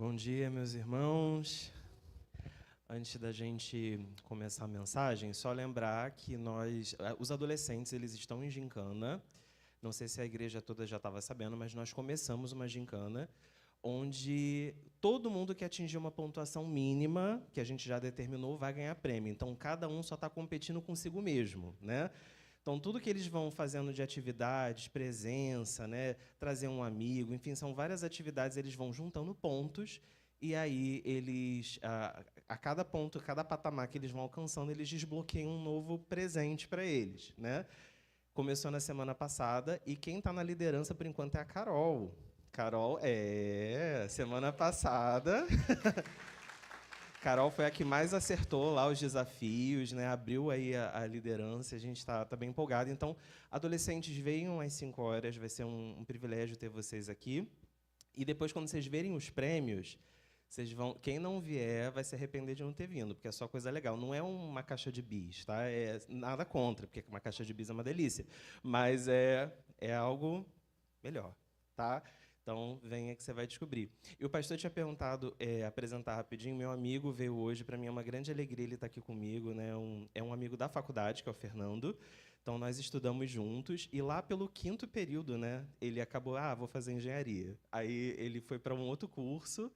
Bom dia, meus irmãos. Antes da gente começar a mensagem, só lembrar que os adolescentes, eles estão em gincana. Não sei se a igreja toda já estava sabendo, mas nós começamos uma gincana onde todo mundo que atingir uma pontuação mínima, que a gente já determinou, vai ganhar prêmio. Então, cada um só está competindo consigo mesmo, né? Então, tudo que eles vão fazendo de atividades, presença, né, trazer um amigo, enfim, são várias atividades, eles vão juntando pontos, e aí eles, a cada ponto, cada patamar que eles vão alcançando, eles desbloqueiam um novo presente para eles, né? Começou na semana passada, e quem está na liderança, por enquanto, é a Carol. Carol, semana passada... Carol foi a que mais acertou lá os desafios, né? Abriu aí a liderança, a gente está bem empolgado. Então, adolescentes, venham às 5 horas, vai ser um privilégio ter vocês aqui. E depois, quando vocês verem os prêmios, quem não vier vai se arrepender de não ter vindo, porque é só coisa legal. Não é uma caixa de bis, tá? É nada contra, porque uma caixa de bis é uma delícia. Mas é algo melhor, tá? Então, venha que você vai descobrir. E o pastor tinha perguntado, apresentar rapidinho, meu amigo veio hoje, para mim é uma grande alegria ele estar aqui comigo, né? É um amigo da faculdade, que é o Fernando. Então, nós estudamos juntos, e lá pelo 5º período, né, ele acabou, vou fazer engenharia. Aí ele foi para um outro curso,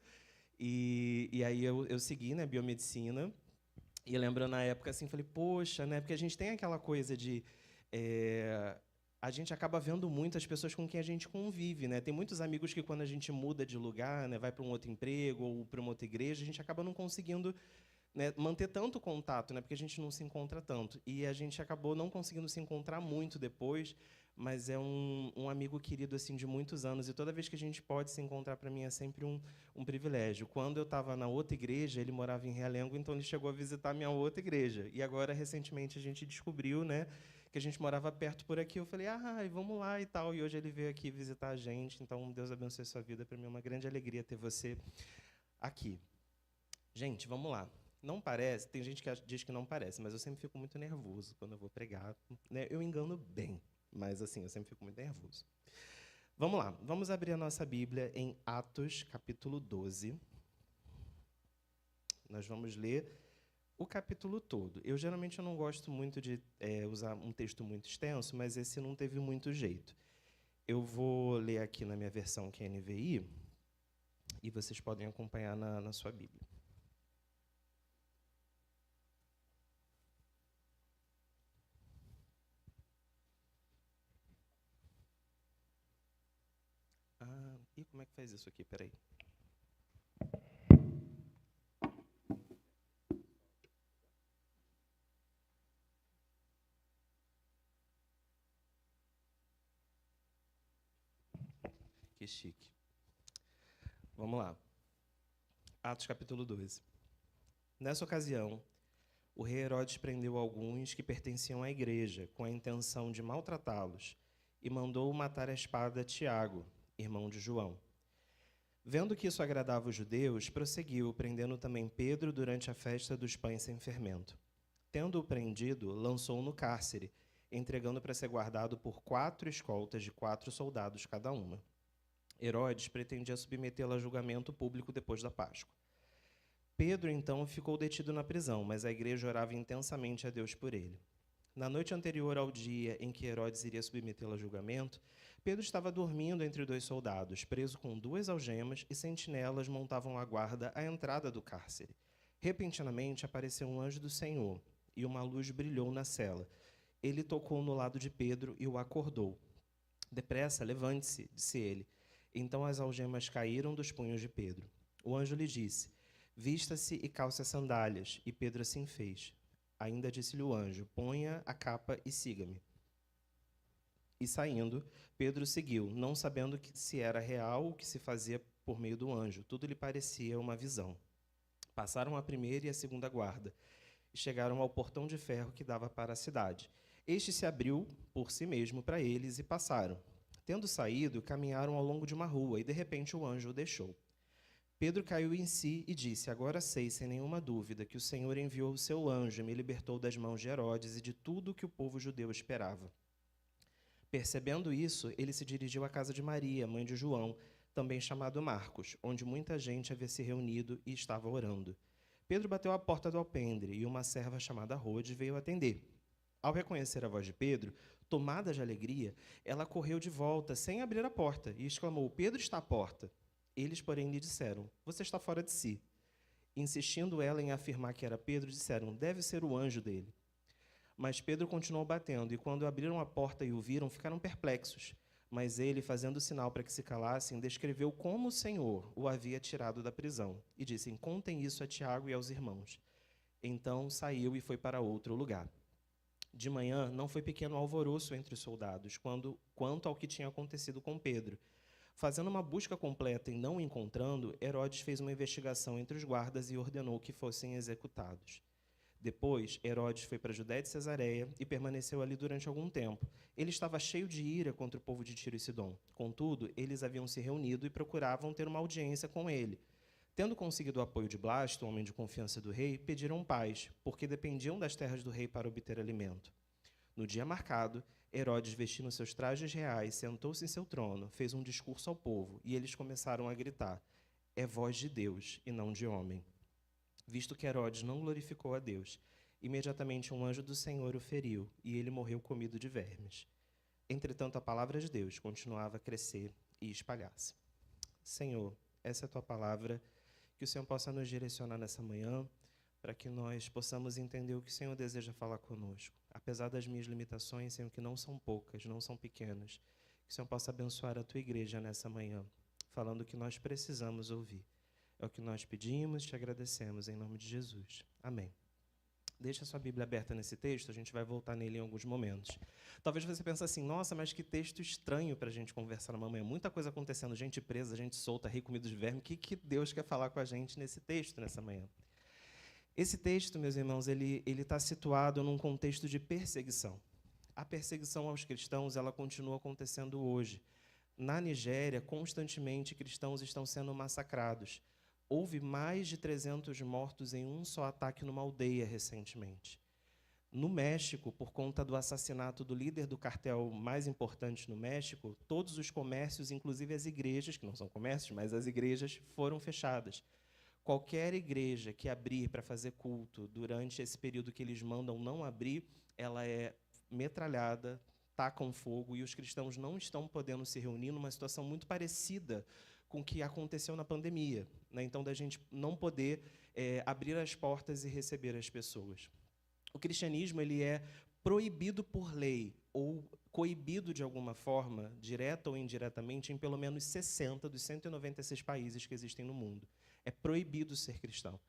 e aí eu segui, né, biomedicina, e lembro na época, assim, falei, poxa, né, porque a gente tem aquela coisa de... a gente acaba vendo muito as pessoas com quem a gente convive, né? Tem muitos amigos que, quando a gente muda de lugar, né, vai para um outro emprego ou para uma outra igreja, a gente acaba não conseguindo, né, manter tanto contato, né, porque a gente não se encontra tanto. E a gente acabou não conseguindo se encontrar muito depois, mas é um amigo querido assim de muitos anos, e toda vez que a gente pode se encontrar, para mim é sempre um privilégio. Quando eu estava na outra igreja, ele morava em Realengo, então ele chegou a visitar a minha outra igreja. E agora, recentemente, a gente descobriu, né, que a gente morava perto por aqui. Eu falei, vamos lá e tal. E hoje ele veio aqui visitar a gente. Então, Deus abençoe a sua vida. Para mim é uma grande alegria ter você aqui. Gente, vamos lá. Não parece, tem gente que diz que não parece, mas eu sempre fico muito nervoso quando eu vou pregar, né? Eu engano bem, mas assim, eu sempre fico muito nervoso. Vamos lá, vamos abrir a nossa Bíblia em Atos, capítulo 12. Nós vamos ler o capítulo todo. Geralmente eu não gosto muito de usar um texto muito extenso, mas esse não teve muito jeito. Eu vou ler aqui na minha versão, que é NVI, e vocês podem acompanhar na sua Bíblia. E como é que faz isso aqui? Peraí. Que chique. Vamos lá. Atos capítulo 12. Nessa ocasião, o rei Herodes prendeu alguns que pertenciam à igreja, com a intenção de maltratá-los, e mandou matar à espada Tiago, irmão de João. Vendo que isso agradava os judeus, prosseguiu, prendendo também Pedro durante a festa dos pães sem fermento. Tendo-o prendido, lançou-o no cárcere, entregando para ser guardado por 4 escoltas de 4 soldados cada uma. Herodes pretendia submetê-lo a julgamento público depois da Páscoa. Pedro, então, ficou detido na prisão, mas a igreja orava intensamente a Deus por ele. Na noite anterior ao dia em que Herodes iria submetê-lo a julgamento, Pedro estava dormindo entre 2 soldados, preso com 2 algemas, e sentinelas montavam a guarda à entrada do cárcere. Repentinamente apareceu um anjo do Senhor, e uma luz brilhou na cela. Ele tocou no lado de Pedro e o acordou. Depressa, levante-se, disse ele. Então as algemas caíram dos punhos de Pedro. O anjo lhe disse: vista-se e calce as sandálias. E Pedro assim fez. Ainda disse-lhe o anjo: ponha a capa e siga-me. E saindo, Pedro seguiu, não sabendo se era real o que se fazia por meio do anjo. Tudo lhe parecia uma visão. Passaram a primeira e a segunda guarda, e chegaram ao portão de ferro que dava para a cidade. Este se abriu por si mesmo para eles e passaram. Tendo saído, caminharam ao longo de uma rua, e de repente o anjo o deixou. Pedro caiu em si e disse: agora sei, sem nenhuma dúvida, que o Senhor enviou o seu anjo e me libertou das mãos de Herodes e de tudo o que o povo judeu esperava. Percebendo isso, ele se dirigiu à casa de Maria, mãe de João, também chamado Marcos, onde muita gente havia se reunido e estava orando. Pedro bateu à porta do alpendre e uma serva chamada Rode veio atender. Ao reconhecer a voz de Pedro, tomada de alegria, ela correu de volta, sem abrir a porta, e exclamou: Pedro está à porta. Eles, porém, lhe disseram: Você está fora de si. Insistindo ela em afirmar que era Pedro, disseram: Deve ser o anjo dele. Mas Pedro continuou batendo, e quando abriram a porta e o viram, ficaram perplexos. Mas ele, fazendo sinal para que se calassem, descreveu como o Senhor o havia tirado da prisão, e disse: Contem isso a Tiago e aos irmãos. Então saiu e foi para outro lugar. De manhã, não foi pequeno alvoroço entre os soldados, quanto ao que tinha acontecido com Pedro. Fazendo uma busca completa e não o encontrando, Herodes fez uma investigação entre os guardas e ordenou que fossem executados. Depois, Herodes foi para a Judéia de Cesareia e permaneceu ali durante algum tempo. Ele estava cheio de ira contra o povo de Tiro e Sidom. Contudo, eles haviam se reunido e procuravam ter uma audiência com ele. Tendo conseguido o apoio de Blasto, homem de confiança do rei, pediram paz, porque dependiam das terras do rei para obter alimento. No dia marcado, Herodes, vestindo seus trajes reais, sentou-se em seu trono, fez um discurso ao povo, e eles começaram a gritar: É voz de Deus e não de homem. Visto que Herodes não glorificou a Deus, imediatamente um anjo do Senhor o feriu, e ele morreu comido de vermes. Entretanto, a palavra de Deus continuava a crescer e espalhar-se. Senhor, essa é a tua palavra, que o Senhor possa nos direcionar nessa manhã, para que nós possamos entender o que o Senhor deseja falar conosco. Apesar das minhas limitações, Senhor, que não são poucas, não são pequenas, que o Senhor possa abençoar a tua igreja nessa manhã, falando o que nós precisamos ouvir. É o que nós pedimos e te agradecemos, em nome de Jesus. Amém. Deixa a sua Bíblia aberta nesse texto, a gente vai voltar nele em alguns momentos. Talvez você pense assim: nossa, mas que texto estranho para a gente conversar numa manhã. Muita coisa acontecendo, gente presa, gente solta, rei comido de verme. O que Deus quer falar com a gente nesse texto, nessa manhã? Esse texto, meus irmãos, ele está situado num contexto de perseguição. A perseguição aos cristãos, ela continua acontecendo hoje. Na Nigéria, constantemente, cristãos estão sendo massacrados. Houve mais de 300 mortos em um só ataque numa aldeia recentemente. No México, por conta do assassinato do líder do cartel mais importante no México, todos os comércios, inclusive as igrejas, que não são comércios, mas as igrejas, foram fechadas. Qualquer igreja que abrir para fazer culto durante esse período que eles mandam não abrir, ela é metralhada, tacam fogo, e os cristãos não estão podendo se reunir numa situação muito parecida com o que aconteceu na pandemia, né? Então, da gente não poder abrir as portas e receber as pessoas. O cristianismo ele é proibido por lei ou coibido de alguma forma, direta ou indiretamente, em pelo menos 60 dos 196 países que existem no mundo. É proibido ser cristão.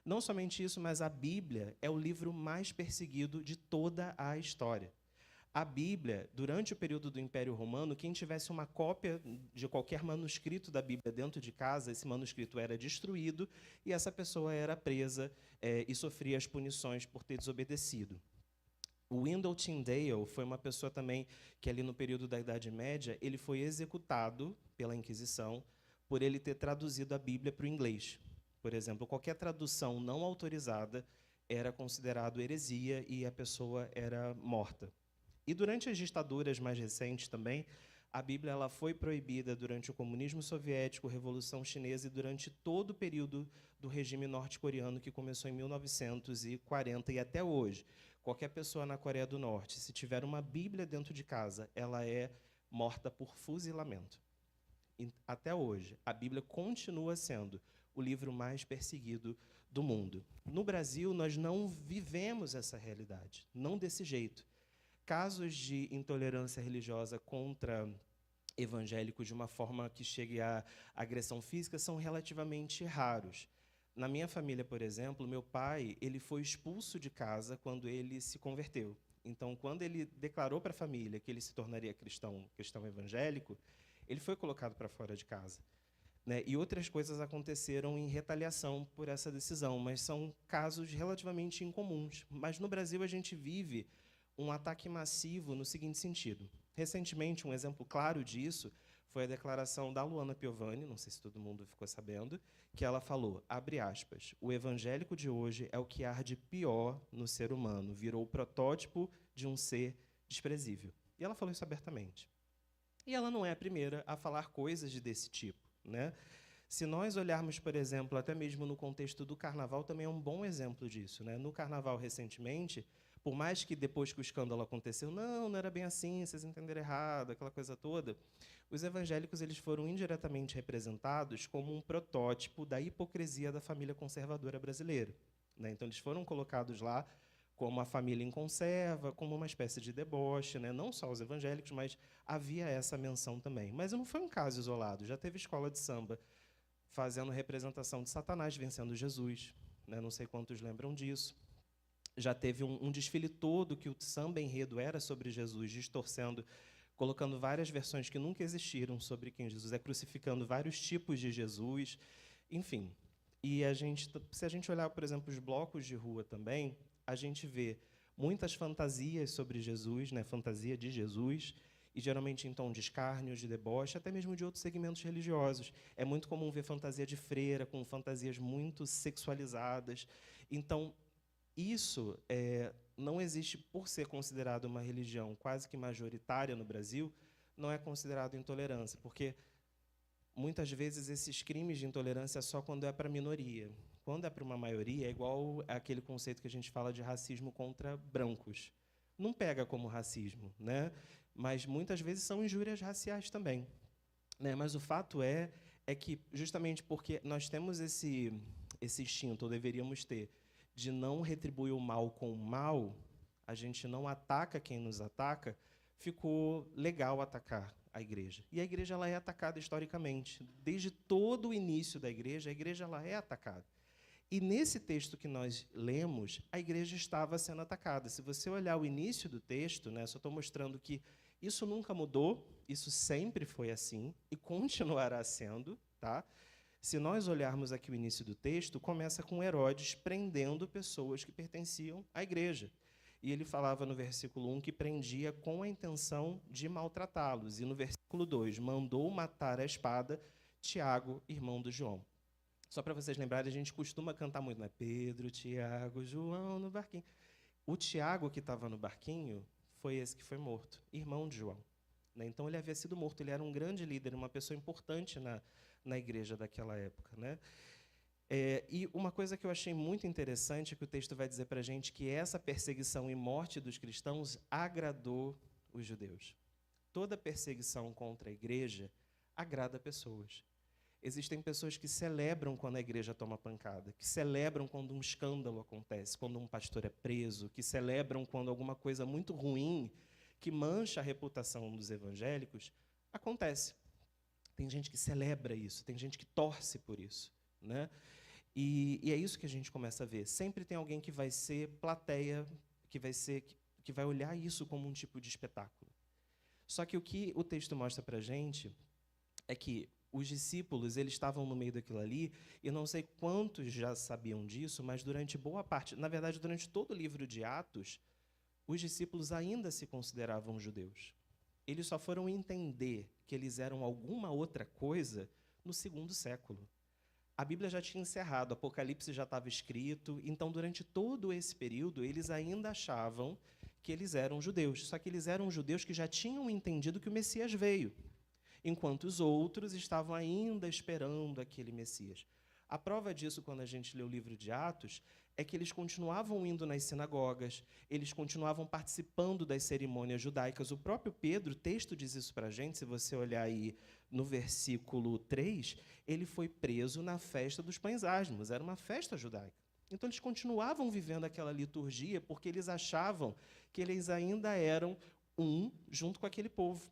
Não somente isso, mas a Bíblia é o livro mais perseguido de toda a história. A Bíblia, durante o período do Império Romano, quem tivesse uma cópia de qualquer manuscrito da Bíblia dentro de casa, esse manuscrito era destruído e essa pessoa era presa e sofria as punições por ter desobedecido. O Wendell Tyndale foi uma pessoa também que, ali no período da Idade Média, ele foi executado pela Inquisição por ele ter traduzido a Bíblia para o inglês. Por exemplo, qualquer tradução não autorizada era considerado heresia e a pessoa era morta. E durante as ditaduras mais recentes também, a Bíblia ela foi proibida durante o comunismo soviético, Revolução Chinesa e durante todo o período do regime norte-coreano, que começou em 1940 e até hoje. Qualquer pessoa na Coreia do Norte, se tiver uma Bíblia dentro de casa, ela é morta por fuzilamento. E, até hoje, a Bíblia continua sendo o livro mais perseguido do mundo. No Brasil, nós não vivemos essa realidade, não desse jeito. Casos de intolerância religiosa contra evangélicos de uma forma que chegue à agressão física são relativamente raros. Na minha família, por exemplo, meu pai ele foi expulso de casa quando ele se converteu. Então, quando ele declarou para a família que ele se tornaria cristão evangélico, ele foi colocado para fora de casa, né? E outras coisas aconteceram em retaliação por essa decisão, mas são casos relativamente incomuns. Mas no Brasil a gente vive um ataque massivo no seguinte sentido. Recentemente, um exemplo claro disso foi a declaração da Luana Piovani, não sei se todo mundo ficou sabendo, que ela falou, abre aspas, o evangélico de hoje é o que há de pior no ser humano, virou o protótipo de um ser desprezível. E ela falou isso abertamente. E ela não é a primeira a falar coisas desse tipo, né? Se nós olharmos, por exemplo, até mesmo no contexto do carnaval, também é um bom exemplo disso, né? No carnaval, recentemente, por mais que depois que o escândalo aconteceu, não era bem assim, vocês entenderam errado, aquela coisa toda, os evangélicos eles foram indiretamente representados como um protótipo da hipocrisia da família conservadora brasileira, né? Então, eles foram colocados lá como a família em conserva, como uma espécie de deboche, né? Não só os evangélicos, mas havia essa menção também. Mas não foi um caso isolado, já teve escola de samba fazendo representação de Satanás vencendo Jesus, né? Não sei quantos lembram disso. Já teve um desfile todo que o samba enredo era sobre Jesus, distorcendo, colocando várias versões que nunca existiram sobre quem Jesus é, crucificando vários tipos de Jesus, enfim. E se a gente olhar, por exemplo, os blocos de rua também, a gente vê muitas fantasias sobre Jesus, né? Fantasia de Jesus, e geralmente em tom de escárnio, de deboche, até mesmo de outros segmentos religiosos. É muito comum ver fantasia de freira, com fantasias muito sexualizadas. Então, isso não existe, por ser considerado uma religião quase que majoritária no Brasil, não é considerado intolerância, porque muitas vezes esses crimes de intolerância é só quando é para a minoria. Quando é para uma maioria, é igual aquele conceito que a gente fala de racismo contra brancos. Não pega como racismo, né? Mas muitas vezes são injúrias raciais também, né? Mas o fato é que, justamente porque nós temos esse instinto, ou deveríamos ter, de não retribuir o mal com o mal, a gente não ataca quem nos ataca, ficou legal atacar a igreja. E a igreja ela é atacada historicamente. Desde todo o início da igreja, a igreja ela é atacada. E nesse texto que nós lemos, a igreja estava sendo atacada. Se você olhar o início do texto, né, só estou mostrando que isso nunca mudou, isso sempre foi assim e continuará sendo, tá? Se nós olharmos aqui o início do texto, começa com Herodes prendendo pessoas que pertenciam à igreja. E ele falava no versículo 1 que prendia com a intenção de maltratá-los. E no versículo 2, mandou matar a espada Tiago, irmão do João. Só para vocês lembrarem, a gente costuma cantar muito, né? Pedro, Tiago, João no barquinho. O Tiago que estava no barquinho foi esse que foi morto, irmão de João. Né? Então, ele havia sido morto. Ele era um grande líder, uma pessoa importante na igreja daquela época, né? E uma coisa que eu achei muito interessante, que o texto vai dizer para a gente, que essa perseguição e morte dos cristãos agradou os judeus. Toda perseguição contra a igreja agrada pessoas. Existem pessoas que celebram quando a igreja toma pancada, que celebram quando um escândalo acontece, quando um pastor é preso, que celebram quando alguma coisa muito ruim, que mancha a reputação dos evangélicos, acontece. Tem gente que celebra isso, tem gente que torce por isso, né? E é isso que a gente começa a ver. Sempre tem alguém que vai ser plateia, que vai olhar isso como um tipo de espetáculo. Só que o que o texto mostra para a gente é que os discípulos eles estavam no meio daquilo ali, e não sei quantos já sabiam disso, mas durante boa parte, na verdade, durante todo o livro de Atos, os discípulos ainda se consideravam judeus. Eles só foram entender que eles eram alguma outra coisa no 2º século. A Bíblia já tinha encerrado, o Apocalipse já estava escrito, então, durante todo esse período, eles ainda achavam que eles eram judeus, só que eles eram judeus que já tinham entendido que o Messias veio, enquanto os outros estavam ainda esperando aquele Messias. A prova disso, quando a gente lê o livro de Atos, é que eles continuavam indo nas sinagogas, eles continuavam participando das cerimônias judaicas. O próprio Pedro, o texto diz isso para a gente, se você olhar aí no versículo 3, ele foi preso na festa dos pães asmos, era uma festa judaica. Então, eles continuavam vivendo aquela liturgia porque eles achavam que eles ainda eram um junto com aquele povo.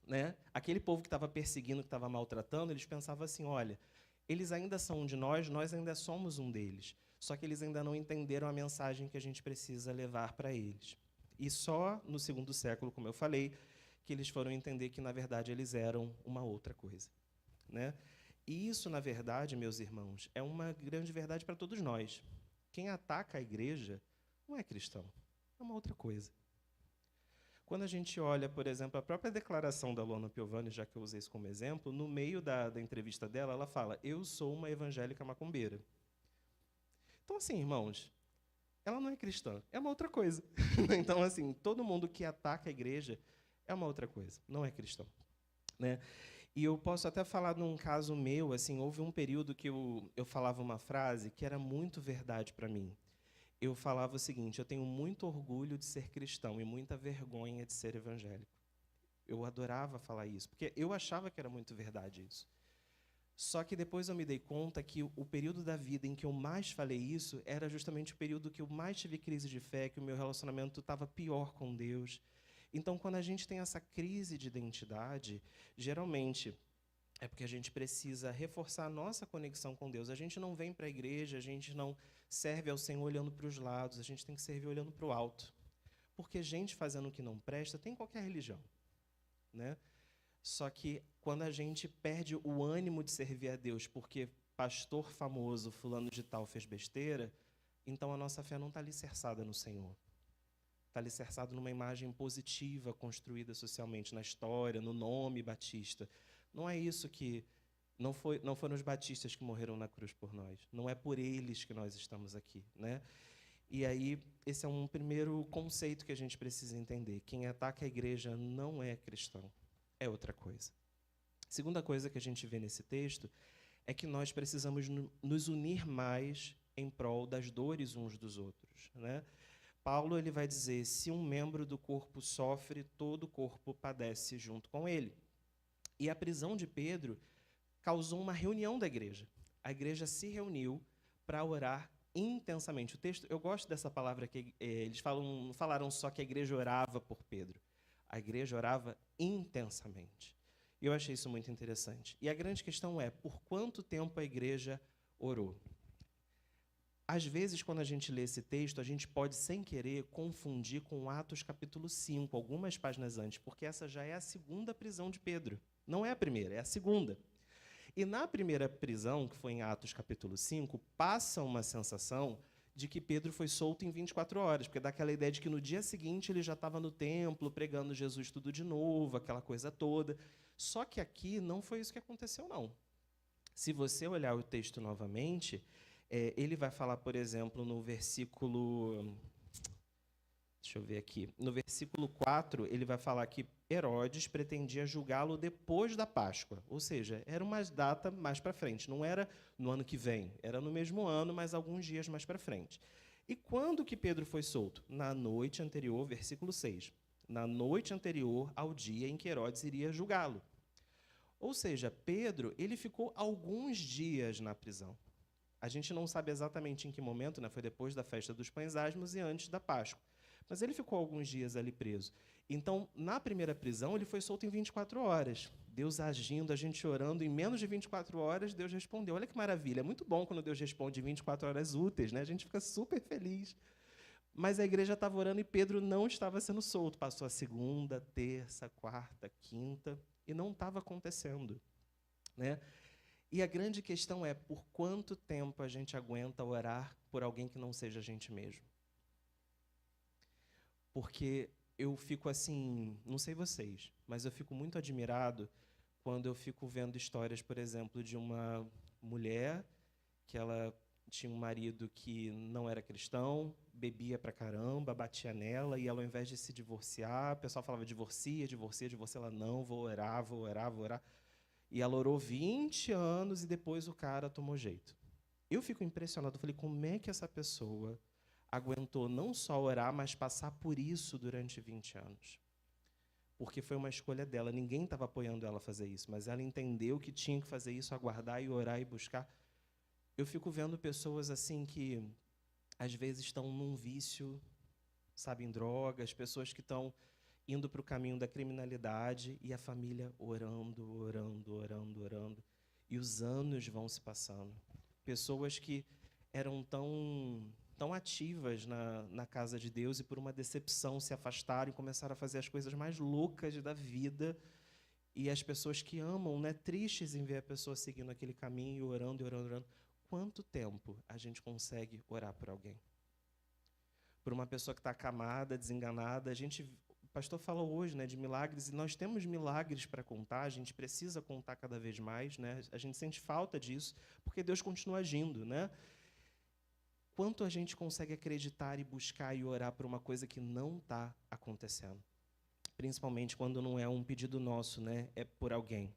Né? Aquele povo que estava perseguindo, que estava maltratando, eles pensavam assim, olha, eles ainda são um de nós ainda somos um deles. Só que eles ainda não entenderam a mensagem que a gente precisa levar para eles. E só no 2º século, como eu falei, que eles foram entender que, na verdade, eles eram uma outra coisa. Né? E isso, na verdade, meus irmãos, é uma grande verdade para todos nós. Quem ataca a igreja não é cristão, é uma outra coisa. Quando a gente olha, por exemplo, a própria declaração da Luana Piovani, já que eu usei isso como exemplo, no meio da entrevista dela, ela fala, eu sou uma evangélica macumbeira. Então, assim, irmãos, ela não é cristã, é uma outra coisa. Então, assim, todo mundo que ataca a igreja é uma outra coisa, não é cristão. Né? E eu posso até falar num caso meu, assim, houve um período que eu falava uma frase que era muito verdade para mim. Eu falava o seguinte: eu tenho muito orgulho de ser cristão e muita vergonha de ser evangélico. Eu adorava falar isso, porque eu achava que era muito verdade isso. Só que depois eu me dei conta que o período da vida em que eu mais falei isso era justamente o período que eu mais tive crise de fé, que o meu relacionamento estava pior com Deus. Então, quando a gente tem essa crise de identidade, geralmente é porque a gente precisa reforçar a nossa conexão com Deus. A gente não vem para a igreja, a gente não serve ao Senhor olhando para os lados, a gente tem que servir olhando para o alto. Porque gente fazendo o que não presta tem em qualquer religião, né? Só que quando a gente perde o ânimo de servir a Deus porque pastor famoso, fulano de tal, fez besteira, então a nossa fé não está alicerçada no Senhor. Está alicerçado numa imagem positiva construída socialmente na história, no nome batista. Não é isso que... Não foram os batistas que morreram na cruz por nós. Não é por eles que nós estamos aqui, né? E aí, esse é um primeiro conceito que a gente precisa entender. Quem ataca a igreja não é cristão, é outra coisa. Segunda coisa que a gente vê nesse texto é que nós precisamos nos unir mais em prol das dores uns dos outros, né? Paulo ele vai dizer: se um membro do corpo sofre, todo o corpo padece junto com ele. E a prisão de Pedro causou uma reunião da igreja. A igreja se reuniu para orar intensamente. O texto, eu gosto dessa palavra que eles não falaram só que a igreja orava por Pedro. A igreja orava intensamente. E eu achei isso muito interessante. E a grande questão é: por quanto tempo a igreja orou? Às vezes, quando a gente lê esse texto, a gente pode, sem querer, confundir com Atos capítulo 5, algumas páginas antes, porque essa já é a segunda prisão de Pedro. Não é a primeira, é a segunda. E na primeira prisão, que foi em Atos capítulo 5, passa uma sensação de que Pedro foi solto em 24 horas, porque dá aquela ideia de que no dia seguinte ele já estava no templo, pregando Jesus tudo de novo, aquela coisa toda. Só que aqui não foi isso que aconteceu, não. Se você olhar o texto novamente, ele vai falar, por exemplo, no versículo... Deixa eu ver aqui. No versículo 4, ele vai falar que Herodes pretendia julgá-lo depois da Páscoa. Ou seja, era uma data mais para frente. Não era no ano que vem. Era no mesmo ano, mas alguns dias mais para frente. E quando que Pedro foi solto? Na noite anterior, versículo 6. Na noite anterior ao dia em que Herodes iria julgá-lo. Ou seja, Pedro ele ficou alguns dias na prisão. A gente não sabe exatamente em que momento, né? Foi depois da festa dos pães asmos e antes da Páscoa. Mas ele ficou alguns dias ali preso. Então, na primeira prisão, ele foi solto em 24 horas. Deus agindo, a gente orando, em menos de 24 horas, Deus respondeu. Olha que maravilha, é muito bom quando Deus responde em 24 horas úteis, né? A gente fica super feliz. Mas a igreja estava orando e Pedro não estava sendo solto. Passou a segunda, terça, quarta, quinta, e não estava acontecendo, né? E a grande questão é: por quanto tempo a gente aguenta orar por alguém que não seja a gente mesmo? Porque eu fico assim, não sei vocês, mas eu fico muito admirado quando eu fico vendo histórias, por exemplo, de uma mulher que ela tinha um marido que não era cristão, bebia pra caramba, batia nela, e ela, ao invés de se divorciar, o pessoal falava: divorcia, divorcia, divorcia. Ela: não, vou orar, vou orar, vou orar. E ela orou 20 anos e depois o cara tomou jeito. Eu fico impressionado. Eu falei: como é que essa pessoa aguentou não só orar, mas passar por isso durante 20 anos? Porque foi uma escolha dela. Ninguém estava apoiando ela a fazer isso, mas ela entendeu que tinha que fazer isso, aguardar e orar e buscar. Eu fico vendo pessoas assim que, às vezes, estão num vício, sabe, em drogas, pessoas que estão indo para o caminho da criminalidade e a família orando, orando, orando, orando. E os anos vão se passando. Pessoas que eram tão ativas na casa de Deus e, por uma decepção, se afastaram e começaram a fazer as coisas mais loucas da vida. E as pessoas que amam, né, tristes em ver a pessoa seguindo aquele caminho, orando, orando, orando. Quanto tempo a gente consegue orar por alguém? Por uma pessoa que está acamada, desenganada. O pastor falou hoje, né, de milagres, e nós temos milagres para contar, a gente precisa contar cada vez mais, né? A gente sente falta disso, porque Deus continua agindo, né? Quanto a gente consegue acreditar e buscar e orar por uma coisa que não está acontecendo? Principalmente quando não é um pedido nosso, né? É por alguém.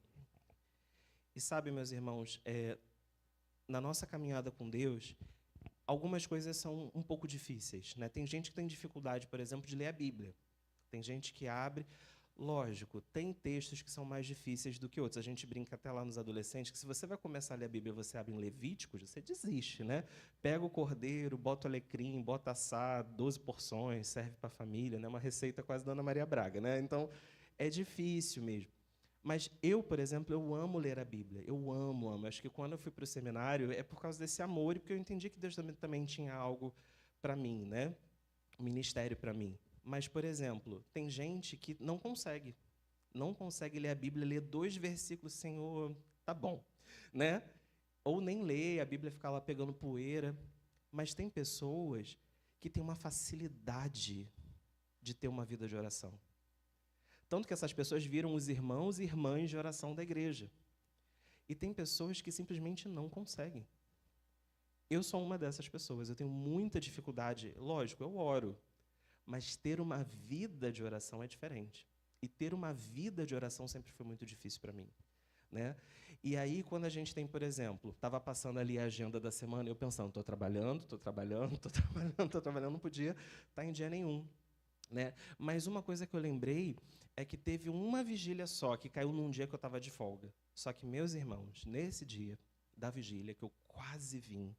E sabe, meus irmãos, na nossa caminhada com Deus, algumas coisas são um pouco difíceis, né? Tem gente que tem dificuldade, por exemplo, de ler a Bíblia. Tem gente que abre. Lógico, tem textos que são mais difíceis do que outros. A gente brinca até lá nos adolescentes que se você vai começar a ler a Bíblia e você abre em Levíticos, você desiste, né? Pega o cordeiro, bota o alecrim, bota assado, 12 porções, serve para a família, né? Uma receita quase da Ana Maria Braga, né? Então, é difícil mesmo. Mas eu, por exemplo, eu amo ler a Bíblia. Eu amo. Acho que quando eu fui para o seminário é por causa desse amor e porque eu entendi que Deus também tinha algo para mim, né? Um ministério para mim. Mas, por exemplo, tem gente que não consegue ler a Bíblia, ler 2 versículos, Senhor, tá bom, né? Ou nem lê, a Bíblia fica lá pegando poeira. Mas tem pessoas que têm uma facilidade de ter uma vida de oração. Tanto que essas pessoas viram os irmãos e irmãs de oração da igreja. E tem pessoas que simplesmente não conseguem. Eu sou uma dessas pessoas, eu tenho muita dificuldade. Lógico, eu oro, mas ter uma vida de oração é diferente. E ter uma vida de oração sempre foi muito difícil para mim, né? E aí, quando a gente tem, por exemplo, estava passando ali a agenda da semana, eu pensando, estou trabalhando, não podia estar em dia nenhum, né? Mas uma coisa que eu lembrei é que teve uma vigília só, que caiu num dia que eu estava de folga. Só que, meus irmãos, nesse dia da vigília, que eu quase vim,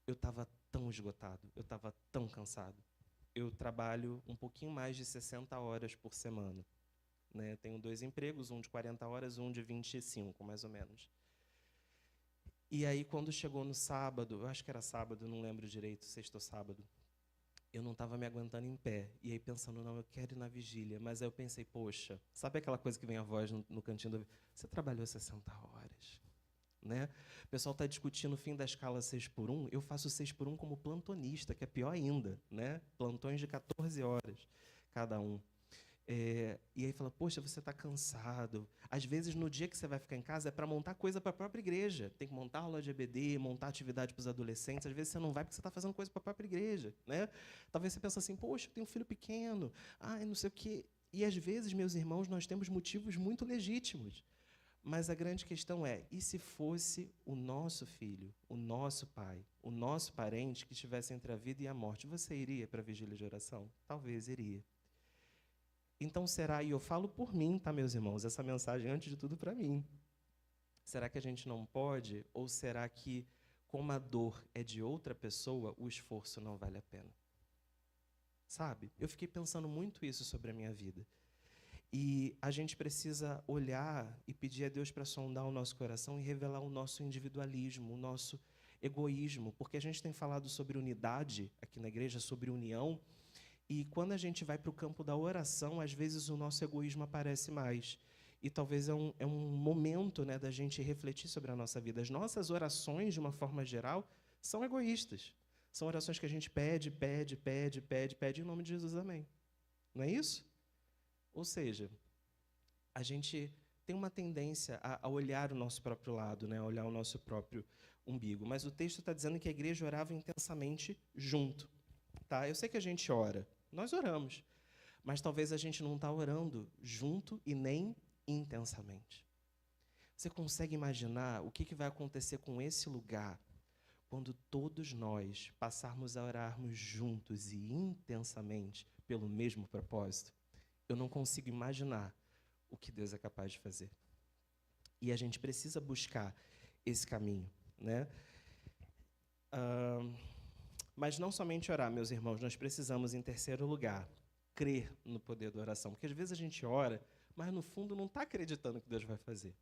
eu estava tão esgotado, eu estava tão cansado. Eu trabalho um pouquinho mais de 60 horas por semana, né? Tenho 2 empregos, um de 40 horas, um de 25, mais ou menos. E aí, quando chegou no sábado, eu acho que era sábado, não lembro direito, sexta ou sábado, eu não estava me aguentando em pé. E aí, pensando, não, eu quero ir na vigília. Mas aí eu pensei, poxa, sabe aquela coisa que vem a voz no cantinho do ouvido? Você trabalhou 60 horas. Né? O pessoal está discutindo o fim da escala 6x1. Eu faço 6x1 como plantonista, que é pior ainda, né? Plantões de 14 horas cada um. E aí fala, poxa, você está cansado. Às vezes, no dia que você vai ficar em casa, é para montar coisa para a própria igreja. Tem que montar aula de EBD, montar atividade para os adolescentes. Às vezes, você não vai porque você está fazendo coisa para a própria igreja. Né? Talvez você pense assim, poxa, eu tenho um filho pequeno, não sei o quê. E, às vezes, meus irmãos, nós temos motivos muito legítimos. Mas a grande questão é, e se fosse o nosso filho, o nosso pai, o nosso parente que estivesse entre a vida e a morte, você iria para a vigília de oração? Talvez iria. Então será, e eu falo por mim, tá, meus irmãos, essa mensagem antes de tudo para mim. Será que a gente não pode, ou será que, como a dor é de outra pessoa, o esforço não vale a pena? Sabe? Eu fiquei pensando muito isso sobre a minha vida. E a gente precisa olhar e pedir a Deus para sondar o nosso coração e revelar o nosso individualismo, o nosso egoísmo, porque a gente tem falado sobre unidade aqui na igreja, sobre união, e quando a gente vai para o campo da oração, às vezes o nosso egoísmo aparece mais. E talvez é um momento, né, da gente refletir sobre a nossa vida. As nossas orações, de uma forma geral, são egoístas. São orações que a gente pede em nome de Jesus, amém. Não é isso? Ou seja, a gente tem uma tendência a olhar o nosso próprio lado, né? A olhar o nosso próprio umbigo. Mas o texto está dizendo que a igreja orava intensamente junto. Tá? Eu sei que a gente ora, nós oramos, mas talvez a gente não está orando junto e nem intensamente. Você consegue imaginar o que vai acontecer com esse lugar quando todos nós passarmos a orarmos juntos e intensamente pelo mesmo propósito? Eu não consigo imaginar o que Deus é capaz de fazer. E a gente precisa buscar esse caminho, né? Mas não somente orar, meus irmãos, nós precisamos, em terceiro lugar, crer no poder da oração. Porque às vezes a gente ora, mas no fundo não está acreditando que Deus vai fazer.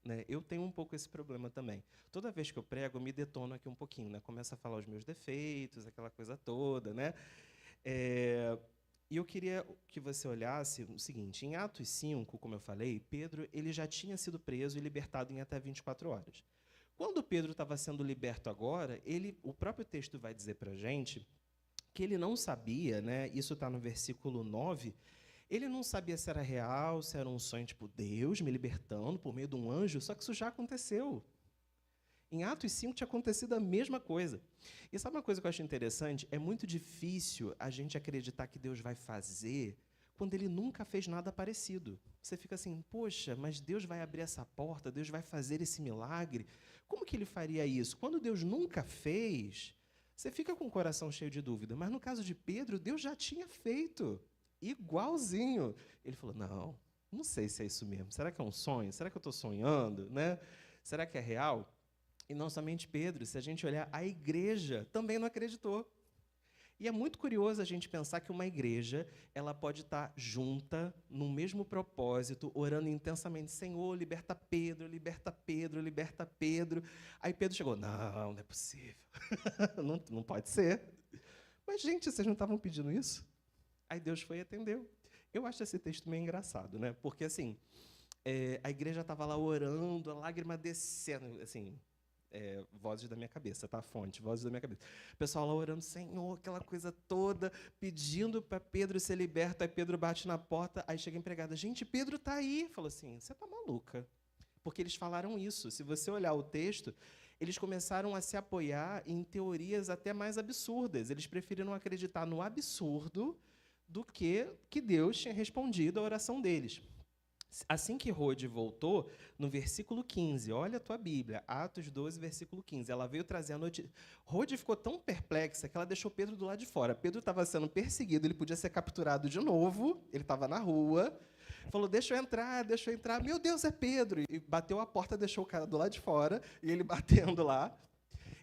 Né? Eu tenho um pouco esse problema também. Toda vez que eu prego, eu me detono aqui um pouquinho, né? Começo a falar os meus defeitos, aquela coisa toda, né? E eu queria que você olhasse o seguinte, em Atos 5, como eu falei, Pedro ele já tinha sido preso e libertado em até 24 horas. Quando Pedro estava sendo liberto agora, o próprio texto vai dizer para a gente que ele não sabia, né? Isso está no versículo 9, ele não sabia se era real, se era um sonho, tipo, Deus me libertando por meio de um anjo, só que isso já aconteceu. Em Atos 5 tinha acontecido a mesma coisa. E sabe uma coisa que eu acho interessante? É muito difícil a gente acreditar que Deus vai fazer quando ele nunca fez nada parecido. Você fica assim, poxa, mas Deus vai abrir essa porta, Deus vai fazer esse milagre. Como que ele faria isso? Quando Deus nunca fez, você fica com o coração cheio de dúvida. Mas no caso de Pedro, Deus já tinha feito, igualzinho. Ele falou, não sei se é isso mesmo. Será que é um sonho? Será que eu estou sonhando? Né? Será que é real? E não somente Pedro, se a gente olhar, a igreja também não acreditou. E é muito curioso a gente pensar que uma igreja ela pode estar junta, no mesmo propósito, orando intensamente, Senhor, liberta Pedro, liberta Pedro, liberta Pedro. Aí Pedro chegou, não é possível, não pode ser. Mas, gente, vocês não estavam pedindo isso? Aí Deus foi e atendeu. Eu acho esse texto meio engraçado, né? Porque, assim, a igreja estava lá orando, a lágrima descendo, assim... vozes da minha cabeça, tá? Fonte, vozes da minha cabeça. O pessoal lá orando, Senhor, aquela coisa toda, pedindo para Pedro ser liberto. Aí Pedro bate na porta, aí chega a empregada. Gente, Pedro está aí. Falou assim, você está maluca. Porque eles falaram isso. Se você olhar o texto, eles começaram a se apoiar em teorias até mais absurdas. Eles preferiram acreditar no absurdo do que Deus tinha respondido à oração deles. Assim que Rode voltou, no versículo 15, olha a tua Bíblia, Atos 12, versículo 15, ela veio trazer a notícia. Rode ficou tão perplexa que ela deixou Pedro do lado de fora. Pedro estava sendo perseguido, ele podia ser capturado de novo, ele estava na rua, falou, deixa eu entrar, meu Deus, é Pedro. E bateu a porta, deixou o cara do lado de fora, e ele batendo lá.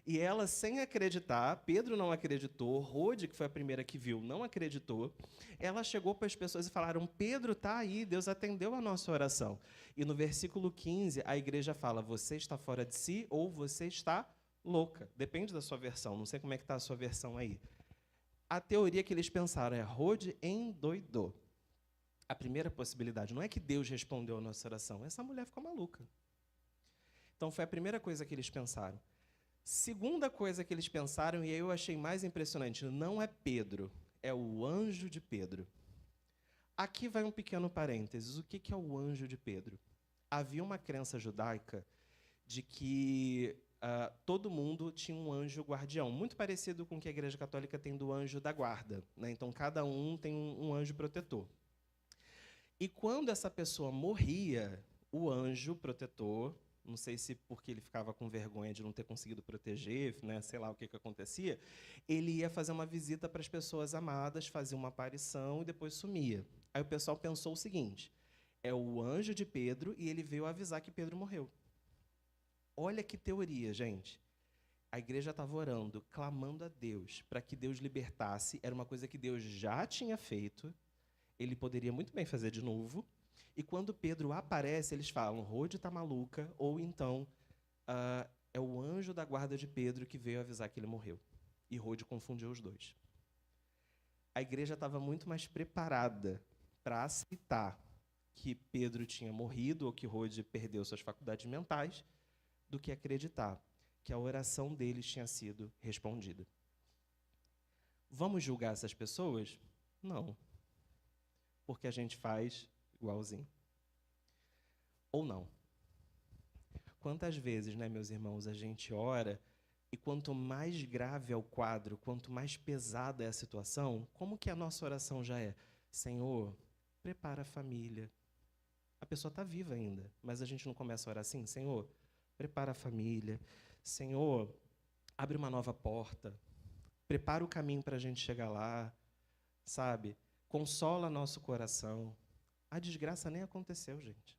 E ela, sem acreditar, Pedro não acreditou, Rode, que foi a primeira que viu, não acreditou. Ela chegou para as pessoas e falaram, Pedro está aí, Deus atendeu a nossa oração. E no versículo 15, a igreja fala, você está fora de si ou você está louca. Depende da sua versão, não sei como é que está a sua versão aí. A teoria que eles pensaram é, Rode endoidou. A primeira possibilidade não é que Deus respondeu a nossa oração, essa mulher ficou maluca. Então, foi a primeira coisa que eles pensaram. Segunda coisa que eles pensaram, e aí eu achei mais impressionante, não é Pedro, é o anjo de Pedro. Aqui vai um pequeno parênteses. O que é o anjo de Pedro? Havia uma crença judaica de que todo mundo tinha um anjo guardião, muito parecido com o que a Igreja Católica tem do anjo da guarda, né? Então, cada um tem um anjo protetor. E quando essa pessoa morria, o anjo protetor, não sei se porque ele ficava com vergonha de não ter conseguido proteger, né, sei lá o que acontecia, ele ia fazer uma visita para as pessoas amadas, fazia uma aparição e depois sumia. Aí o pessoal pensou o seguinte, é o anjo de Pedro e ele veio avisar que Pedro morreu. Olha que teoria, gente. A igreja estava orando, clamando a Deus para que Deus libertasse, era uma coisa que Deus já tinha feito, ele poderia muito bem fazer de novo. E quando Pedro aparece, eles falam, Rode está maluca, ou então é o anjo da guarda de Pedro que veio avisar que ele morreu. E Rode confundiu os dois. A igreja estava muito mais preparada para aceitar que Pedro tinha morrido ou que Rode perdeu suas faculdades mentais do que acreditar que a oração deles tinha sido respondida. Vamos julgar essas pessoas? Não. Porque a gente faz igualzinho. Ou não. Quantas vezes, né, meus irmãos, a gente ora e quanto mais grave é o quadro, quanto mais pesada é a situação, como que a nossa oração já é? Senhor, prepara a família. A pessoa está viva ainda, mas a gente não começa a orar assim? Senhor, prepara a família. Senhor, abre uma nova porta. Prepara o caminho para a gente chegar lá, sabe? Consola nosso coração. A desgraça nem aconteceu, gente.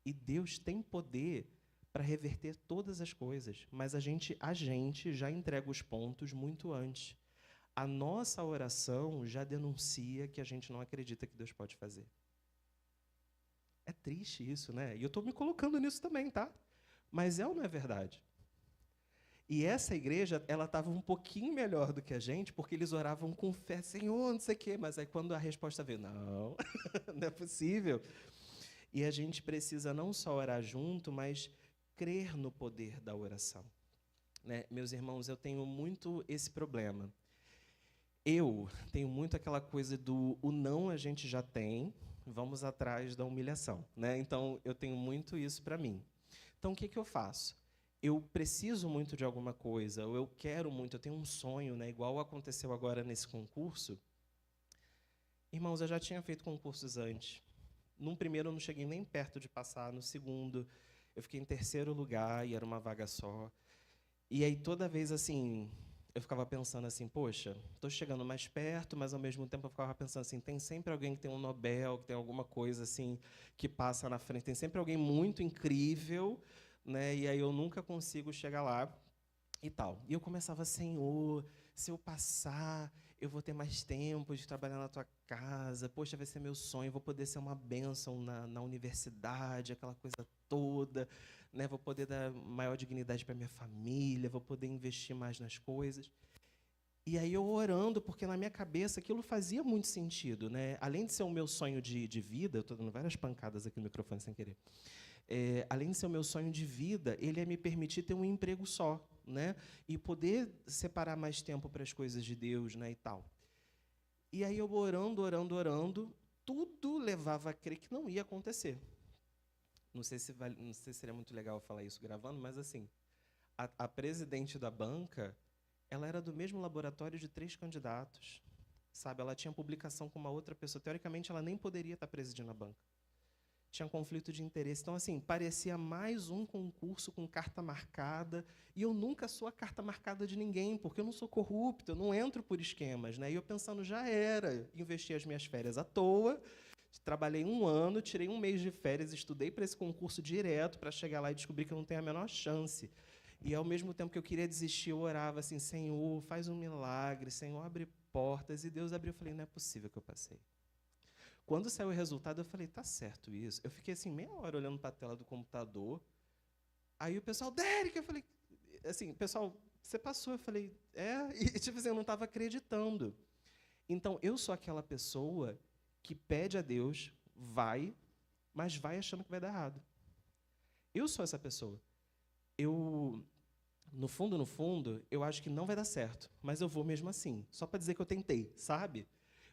E Deus tem poder para reverter todas as coisas, mas a gente já entrega os pontos muito antes. A nossa oração já denuncia que a gente não acredita que Deus pode fazer. É triste isso, né? E eu estou me colocando nisso também, tá? Mas é ou não é verdade? E essa igreja, ela estava um pouquinho melhor do que a gente, porque eles oravam com fé, Senhor, não sei o quê, mas aí quando a resposta veio, não, não é possível. E a gente precisa não só orar junto, mas crer no poder da oração. Né? Meus irmãos, eu tenho muito esse problema. Eu tenho muito aquela coisa do o não a gente já tem, vamos atrás da humilhação. Né? Então, eu tenho muito isso para mim. Então, o que eu faço? Eu preciso muito de alguma coisa, ou eu quero muito, eu tenho um sonho, né? Igual aconteceu agora nesse concurso. Irmãos, eu já tinha feito concursos antes. Num primeiro eu não cheguei nem perto de passar, no segundo eu fiquei em terceiro lugar e era uma vaga só. E aí toda vez assim, eu ficava pensando assim, poxa, estou chegando mais perto, mas ao mesmo tempo eu ficava pensando assim, tem sempre alguém que tem um Nobel, que tem alguma coisa assim que passa na frente, tem sempre alguém muito incrível, né? E aí eu nunca consigo chegar lá e tal. E eu começava, Senhor, se eu passar, eu vou ter mais tempo de trabalhar na tua casa, poxa, vai ser meu sonho, vou poder ser uma bênção na universidade, aquela coisa toda, né? Vou poder dar maior dignidade para minha família, vou poder investir mais nas coisas. E aí eu orando, porque na minha cabeça aquilo fazia muito sentido, né? Além de ser o meu sonho de vida, eu estou dando várias pancadas aqui no microfone sem querer. Além de ser o meu sonho de vida, ele ia me permitir ter um emprego só, né? E poder separar mais tempo para as coisas de Deus, né? E tal. E aí eu orando, orando, orando, tudo levava a crer que não ia acontecer. Não sei se seria muito legal falar isso gravando, mas assim, a presidente da banca, ela era do mesmo laboratório de 3 candidatos, sabe? Ela tinha publicação com uma outra pessoa. Teoricamente, ela nem poderia estar presidindo a banca. Tinha conflito de interesse. Então, assim, parecia mais um concurso com carta marcada, e eu nunca sou a carta marcada de ninguém, porque eu não sou corrupto, eu não entro por esquemas, né? E eu pensando, já era, investi as minhas férias à toa, trabalhei 1 ano, tirei 1 mês de férias, estudei para esse concurso direto, para chegar lá e descobrir que eu não tenho a menor chance. E, ao mesmo tempo que eu queria desistir, eu orava assim, Senhor, faz um milagre, Senhor, abre portas. E Deus abriu, eu falei, não é possível que eu passei. Quando saiu o resultado, eu falei, tá certo isso. Eu fiquei assim, meia hora olhando para a tela do computador. Aí o pessoal, Derek, eu falei, assim, pessoal, você passou? Eu falei, e tipo assim, eu não estava acreditando. Então, eu sou aquela pessoa que pede a Deus, vai, mas vai achando que vai dar errado. Eu sou essa pessoa. Eu, no fundo, eu acho que não vai dar certo, mas eu vou mesmo assim, só para dizer que eu tentei, sabe?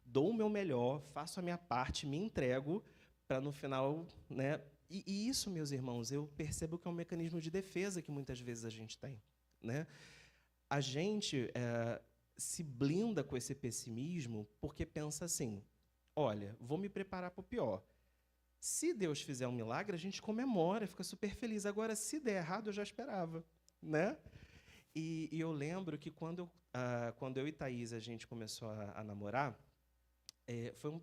Dou o meu melhor, faço a minha parte, me entrego, para no final, né? E isso, meus irmãos, eu percebo que é um mecanismo de defesa que muitas vezes a gente tem, né? A gente se blinda com esse pessimismo porque pensa assim, olha, vou me preparar para o pior. Se Deus fizer um milagre, a gente comemora, fica super feliz. Agora, se der errado, eu já esperava, né? E eu lembro que quando eu e Thaís a gente começou a namorar,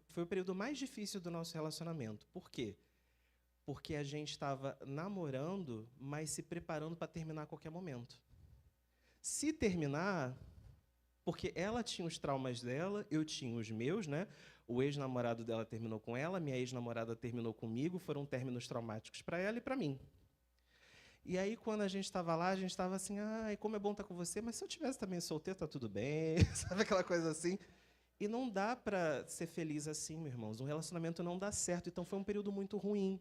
foi o período mais difícil do nosso relacionamento. Por quê? Porque a gente estava namorando, mas se preparando para terminar a qualquer momento. Se terminar, porque ela tinha os traumas dela, eu tinha os meus, né? O ex-namorado dela terminou com ela, minha ex-namorada terminou comigo, foram términos traumáticos para ela e para mim. E aí, quando a gente estava lá, a gente estava assim, ai, como é bom estar com você, mas se eu tivesse também solteiro, tá tudo bem, sabe aquela coisa assim? E não dá para ser feliz assim, meus irmãos. Um relacionamento não dá certo, então foi um período muito ruim.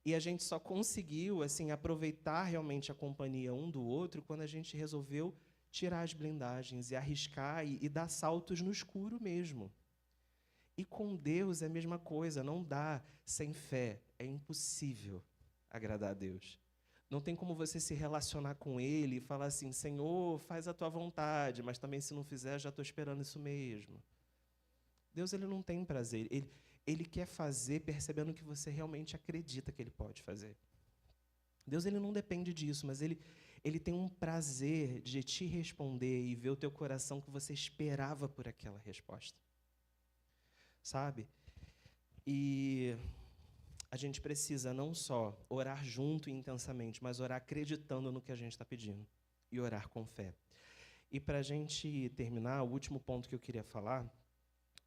E a gente só conseguiu assim aproveitar realmente a companhia um do outro quando a gente resolveu tirar as blindagens e arriscar e dar saltos no escuro mesmo. E com Deus é a mesma coisa, não dá sem fé, é impossível agradar a Deus. Não tem como você se relacionar com Ele e falar assim, Senhor, faz a tua vontade, mas também se não fizer, já estou esperando isso mesmo. Deus ele não tem prazer, ele quer fazer percebendo que você realmente acredita que Ele pode fazer. Deus ele não depende disso, mas ele tem um prazer de te responder e ver o teu coração que você esperava por aquela resposta. Sabe? E a gente precisa não só orar junto e intensamente, mas orar acreditando no que a gente está pedindo e orar com fé. E para a gente terminar, o último ponto que eu queria falar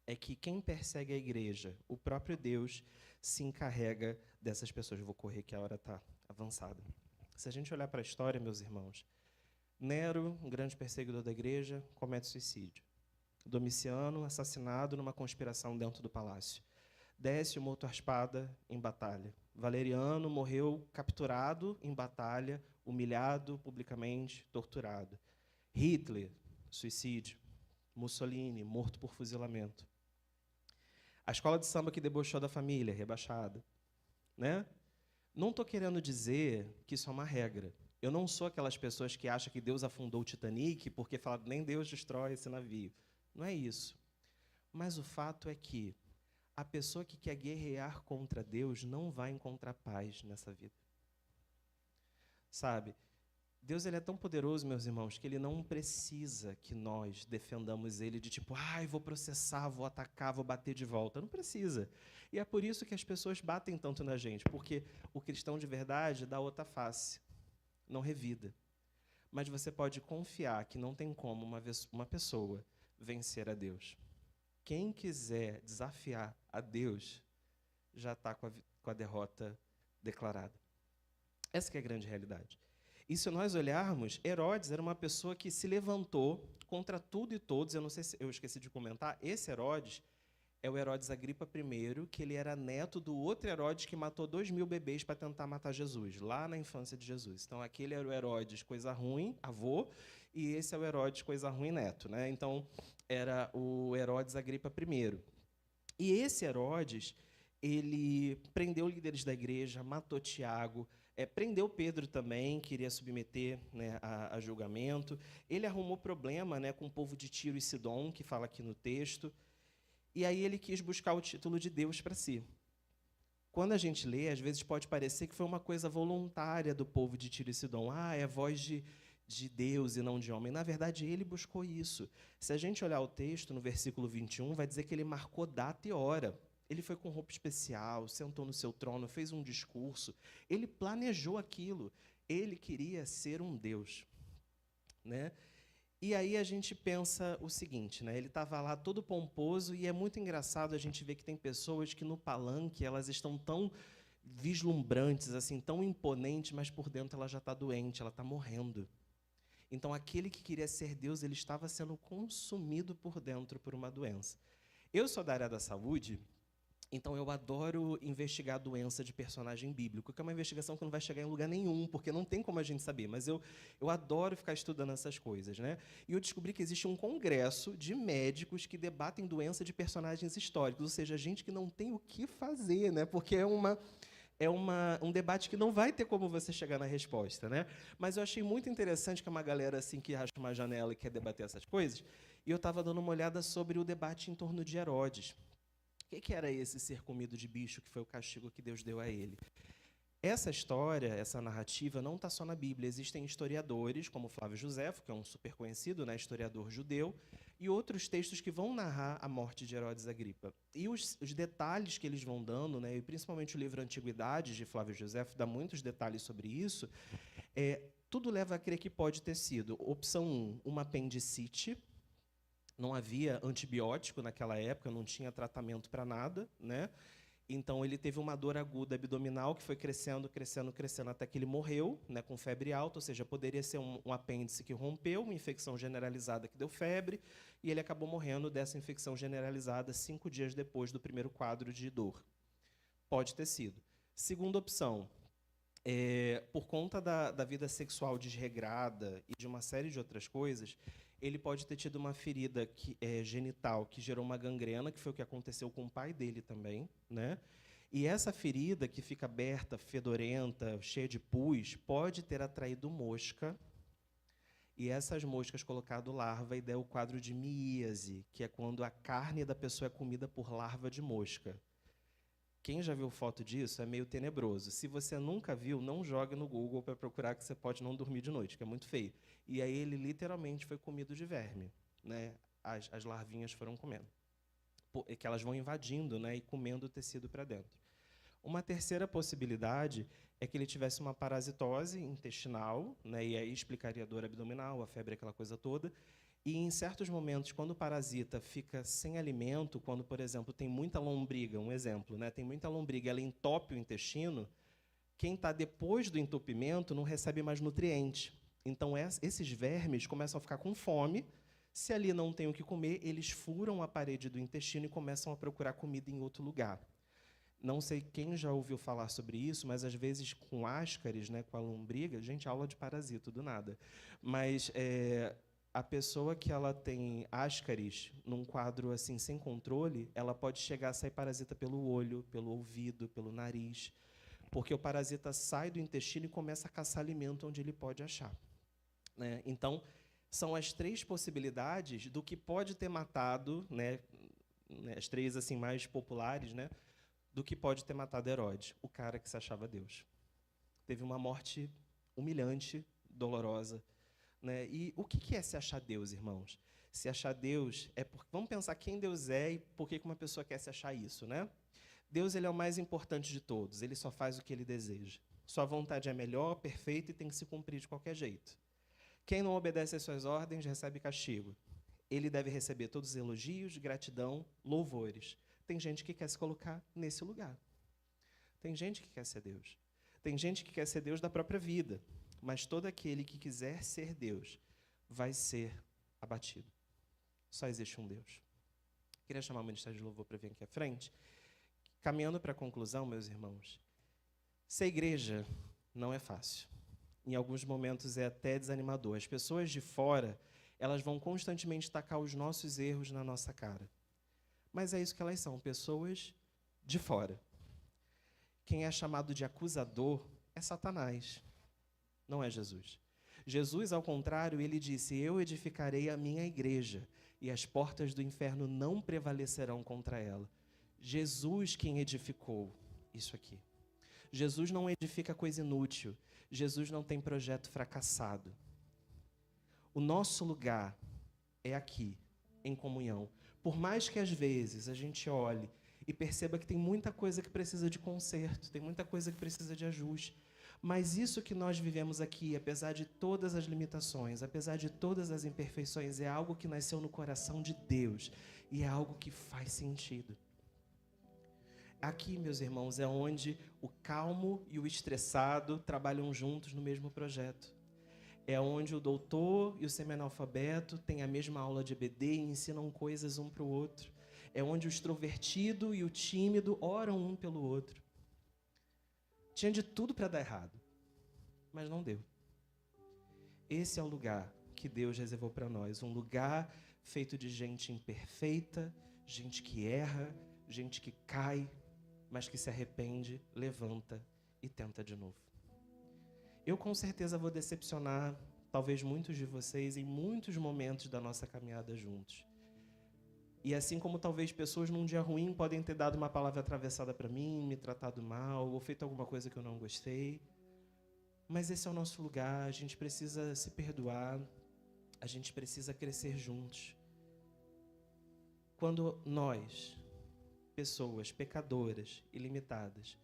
é que quem persegue a igreja, o próprio Deus, se encarrega dessas pessoas. Eu vou correr que a hora está avançada. Se a gente olhar para a história, meus irmãos, Nero, um grande perseguidor da igreja, comete suicídio. Domiciano, assassinado numa conspiração dentro do palácio. Décio, morto à espada em batalha. Valeriano morreu capturado em batalha, humilhado publicamente, torturado. Hitler, suicídio. Mussolini, morto por fuzilamento. A escola de samba que debochou da família, rebaixada. Né? Não estou querendo dizer que isso é uma regra. Eu não sou aquelas pessoas que acham que Deus afundou o Titanic porque falaram nem Deus destrói esse navio. Não é isso. Mas o fato é que a pessoa que quer guerrear contra Deus não vai encontrar paz nessa vida. Sabe? Deus ele é tão poderoso, meus irmãos, que ele não precisa que nós defendamos ele de tipo, vou processar, vou atacar, vou bater de volta. Não precisa. E é por isso que as pessoas batem tanto na gente, porque o cristão de verdade dá outra face, não revida. Mas você pode confiar que não tem como uma pessoa vencer a Deus. Quem quiser desafiar a Deus já está com a derrota declarada. Essa que é a grande realidade. E se nós olharmos, Herodes era uma pessoa que se levantou contra tudo e todos. Eu não sei se eu esqueci de comentar, esse Herodes é o Herodes Agripa I, que ele era neto do outro Herodes que matou 2.000 bebês para tentar matar Jesus, lá na infância de Jesus. Então, aquele era o Herodes coisa ruim, avô, e esse é o Herodes coisa ruim, neto. Né? Então, era o Herodes Agripa I. E esse Herodes, ele prendeu líderes da igreja, matou Tiago, prendeu Pedro também, queria submeter, né, a julgamento. Ele arrumou problema, né, com o povo de Tiro e Sidom, que fala aqui no texto. E aí ele quis buscar o título de Deus para si. Quando a gente lê, às vezes pode parecer que foi uma coisa voluntária do povo de Tiro e Sidom. É voz de Deus e não de homem. Na verdade, ele buscou isso. Se a gente olhar o texto, no versículo 21, vai dizer que ele marcou data e hora. Ele foi com roupa especial, sentou no seu trono, fez um discurso. Ele planejou aquilo. Ele queria ser um Deus. Né? E aí a gente pensa o seguinte, né? Ele estava lá todo pomposo e é muito engraçado a gente ver que tem pessoas que no palanque elas estão tão vislumbrantes, assim, tão imponentes, mas por dentro ela já está doente, ela está morrendo. Então, aquele que queria ser Deus, ele estava sendo consumido por dentro por uma doença. Eu sou da área da saúde, então eu adoro investigar a doença de personagem bíblico, que é uma investigação que não vai chegar em lugar nenhum, porque não tem como a gente saber, mas eu adoro ficar estudando essas coisas. Né? E eu descobri que existe um congresso de médicos que debatem doença de personagens históricos, ou seja, gente que não tem o que fazer, né? Porque um debate que não vai ter como você chegar na resposta, né? Mas eu achei muito interessante que é uma galera assim que acha uma janela e quer debater essas coisas, e eu estava dando uma olhada sobre o debate em torno de Herodes. O que era esse ser comido de bicho, que foi o castigo que Deus deu a ele? Essa história, essa narrativa, não está só na Bíblia. Existem historiadores, como Flávio Josefo, que é um super conhecido, né, historiador judeu, e outros textos que vão narrar a morte de Herodes Agripa. E os detalhes que eles vão dando, né, e principalmente o livro Antiguidades, de Flávio Josefo, dá muitos detalhes sobre isso, tudo leva a crer que pode ter sido, opção 1, uma apendicite. Não havia antibiótico naquela época, não tinha tratamento para nada, né? Então, ele teve uma dor aguda abdominal que foi crescendo, crescendo, crescendo, até que ele morreu, né, com febre alta, ou seja, poderia ser um apêndice que rompeu, uma infecção generalizada que deu febre, e ele acabou morrendo dessa infecção generalizada 5 dias depois do primeiro quadro de dor. Pode ter sido. Segunda opção, por conta da vida sexual desregrada e de uma série de outras coisas, ele pode ter tido uma ferida genital que gerou uma gangrena, que foi o que aconteceu com o pai dele também. Né? E essa ferida, que fica aberta, fedorenta, cheia de pus, pode ter atraído mosca, e essas moscas colocado larva e der o quadro de miíase, que é quando a carne da pessoa é comida por larva de mosca. Quem já viu foto disso é meio tenebroso. Se você nunca viu, não jogue no Google para procurar, que você pode não dormir de noite, que é muito feio. E aí ele literalmente foi comido de verme. Né? As larvinhas foram comendo. Que elas vão invadindo, né, e comendo o tecido para dentro. Uma terceira possibilidade é que ele tivesse uma parasitose intestinal, né, e aí explicaria a dor abdominal, a febre, aquela coisa toda. E, em certos momentos, quando o parasita fica sem alimento, quando, por exemplo, tem muita lombriga, um exemplo, né, tem muita lombriga, ela entope o intestino, quem está depois do entupimento não recebe mais nutrientes. Então, esses vermes começam a ficar com fome. Se ali não tem o que comer, eles furam a parede do intestino e começam a procurar comida em outro lugar. Não sei quem já ouviu falar sobre isso, mas, às vezes, com ascaris, né, com a lombriga, gente, aula de parasito, do nada. Mas a pessoa que ela tem ascaris num quadro assim sem controle, ela pode chegar a sair parasita pelo olho, pelo ouvido, pelo nariz, porque o parasita sai do intestino e começa a caçar alimento onde ele pode achar. Né? Então, são as 3 possibilidades do que pode ter matado, né, né, as três assim mais populares, né, do que pode ter matado Herodes, o cara que se achava Deus. Teve uma morte humilhante, dolorosa, né? E o que é se achar Deus, irmãos? Se achar Deus é porque vamos pensar quem Deus é e por que uma pessoa quer se achar isso, né? Deus, ele é o mais importante de todos. Ele só faz o que ele deseja. Sua vontade é melhor, perfeita e tem que se cumprir de qualquer jeito. Quem não obedece às suas ordens recebe castigo. Ele deve receber todos os elogios, gratidão, louvores. Tem gente que quer se colocar nesse lugar. Tem gente que quer ser Deus. Tem gente que quer ser Deus da própria vida. Mas todo aquele que quiser ser Deus vai ser abatido. Só existe um Deus. Queria chamar o ministério de louvor para vir aqui à frente. Caminhando para a conclusão, meus irmãos, ser igreja não é fácil. Em alguns momentos é até desanimador. As pessoas de fora, elas vão constantemente tacar os nossos erros na nossa cara. Mas é isso que elas são, pessoas de fora. Quem é chamado de acusador é Satanás, não é Jesus. Jesus, ao contrário, ele disse: eu edificarei a minha igreja, e as portas do inferno não prevalecerão contra ela. Jesus quem edificou isso aqui. Jesus não edifica coisa inútil. Jesus não tem projeto fracassado. O nosso lugar é aqui, em comunhão. Por mais que às vezes a gente olhe e perceba que tem muita coisa que precisa de conserto, tem muita coisa que precisa de ajuste, mas isso que nós vivemos aqui, apesar de todas as limitações, apesar de todas as imperfeições, é algo que nasceu no coração de Deus e é algo que faz sentido. Aqui, meus irmãos, é onde o calmo e o estressado trabalham juntos no mesmo projeto. É onde o doutor e o semi-analfabeto têm a mesma aula de EBD e ensinam coisas um para o outro. É onde o extrovertido e o tímido oram um pelo outro. Tinha de tudo para dar errado, mas não deu. Esse é o lugar que Deus reservou para nós, um lugar feito de gente imperfeita, gente que erra, gente que cai, mas que se arrepende, levanta e tenta de novo. Eu com certeza vou decepcionar talvez muitos de vocês em muitos momentos da nossa caminhada juntos. E assim como talvez pessoas num dia ruim podem ter dado uma palavra atravessada para mim, me tratado mal, ou feito alguma coisa que eu não gostei. Mas esse é o nosso lugar, a gente precisa se perdoar, a gente precisa crescer juntos. Quando nós, pessoas pecadoras e limitadas,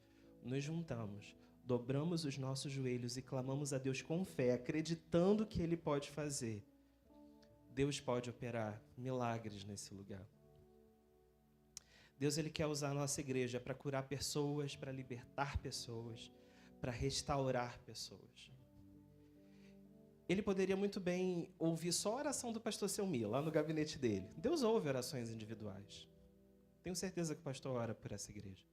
nos juntamos, dobramos os nossos joelhos e clamamos a Deus com fé, acreditando que Ele pode fazer, Deus pode operar milagres nesse lugar. Deus, Ele quer usar a nossa igreja para curar pessoas, para libertar pessoas, para restaurar pessoas. Ele poderia muito bem ouvir só a oração do pastor Selmi, lá no gabinete dele. Deus ouve orações individuais. Tenho certeza que o pastor ora por essa igreja.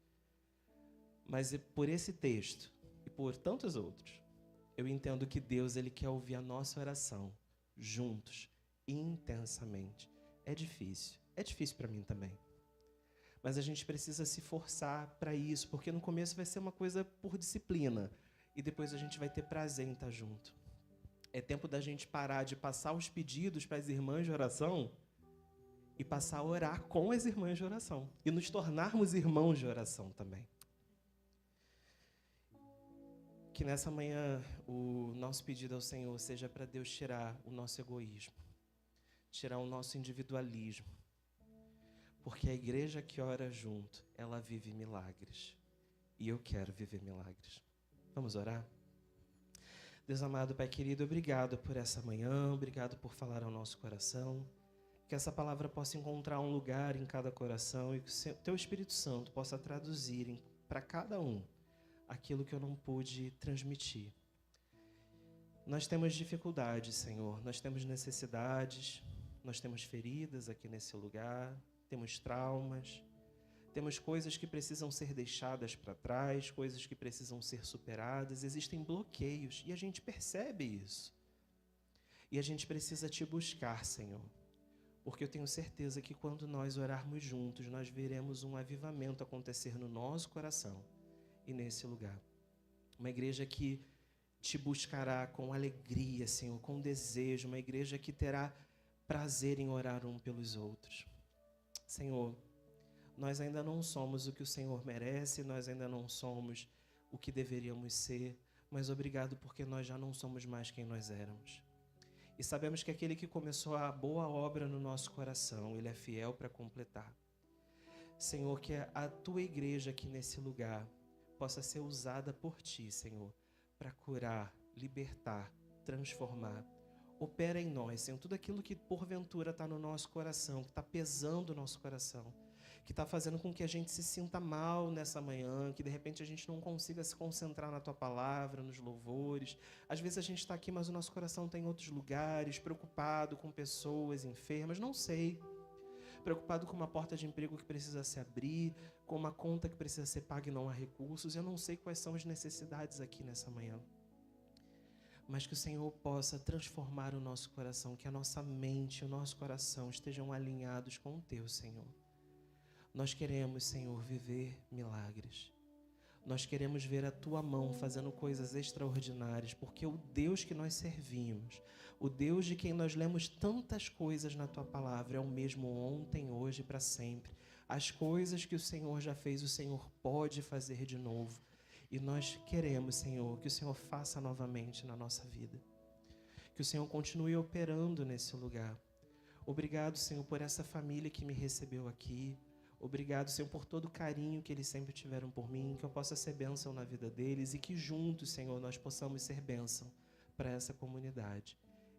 Mas por esse texto e por tantos outros, eu entendo que Deus, Ele quer ouvir a nossa oração juntos, intensamente. É difícil para mim também. Mas a gente precisa se forçar para isso, porque no começo vai ser uma coisa por disciplina e depois a gente vai ter prazer em estar junto. É tempo da gente parar de passar os pedidos para as irmãs de oração e passar a orar com as irmãs de oração e nos tornarmos irmãos de oração também. Que nessa manhã o nosso pedido ao Senhor seja para Deus tirar o nosso egoísmo, tirar o nosso individualismo, porque a igreja que ora junto, ela vive milagres, e eu quero viver milagres. Vamos orar? Deus amado, Pai querido, obrigado por essa manhã, obrigado por falar ao nosso coração, que essa palavra possa encontrar um lugar em cada coração e que o Teu Espírito Santo possa traduzir para cada um aquilo que eu não pude transmitir. Nós temos dificuldades, Senhor, nós temos necessidades, nós temos feridas aqui nesse lugar, temos traumas, temos coisas que precisam ser deixadas para trás, coisas que precisam ser superadas, existem bloqueios e a gente percebe isso. E a gente precisa Te buscar, Senhor, porque eu tenho certeza que quando nós orarmos juntos, nós veremos um avivamento acontecer no nosso coração e nesse lugar. Uma igreja que Te buscará com alegria, Senhor, com desejo, uma igreja que terá prazer em orar um pelos outros. Senhor, Nós ainda não somos o que o Senhor merece, nós ainda não somos o que deveríamos ser, mas obrigado porque nós já não somos mais quem nós éramos. E sabemos que aquele que começou a boa obra no nosso coração, Ele é fiel para completar. Senhor, que a Tua igreja aqui nesse lugar possa ser usada por Ti, Senhor, para curar, libertar, transformar. Opera em nós, Senhor, tudo aquilo que porventura está no nosso coração, que está pesando o nosso coração, que está fazendo com que a gente se sinta mal nessa manhã, que de repente a gente não consiga se concentrar na Tua palavra, nos louvores. Às vezes a gente está aqui, mas o nosso coração está em outros lugares, preocupado com pessoas enfermas, não sei. Preocupado com uma porta de emprego que precisa se abrir, com uma conta que precisa ser paga e não há recursos. Eu não sei quais são as necessidades aqui nessa manhã. Mas que o Senhor possa transformar o nosso coração, que a nossa mente e o nosso coração estejam alinhados com o Teu, Senhor. Nós queremos, Senhor, viver milagres. Nós queremos ver a Tua mão fazendo coisas extraordinárias, porque o Deus que nós servimos, o Deus de quem nós lemos tantas coisas na Tua palavra, é o mesmo ontem, hoje e para sempre. As coisas que o Senhor já fez, o Senhor pode fazer de novo. E nós queremos, Senhor, que o Senhor faça novamente na nossa vida. Que o Senhor continue operando nesse lugar. Obrigado, Senhor, por essa família que me recebeu aqui. Obrigado, Senhor, por todo o carinho que eles sempre tiveram por mim, que eu possa ser bênção na vida deles e que juntos, Senhor, nós possamos ser bênção para essa comunidade.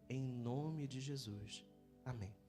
Em nome de Jesus. Amém.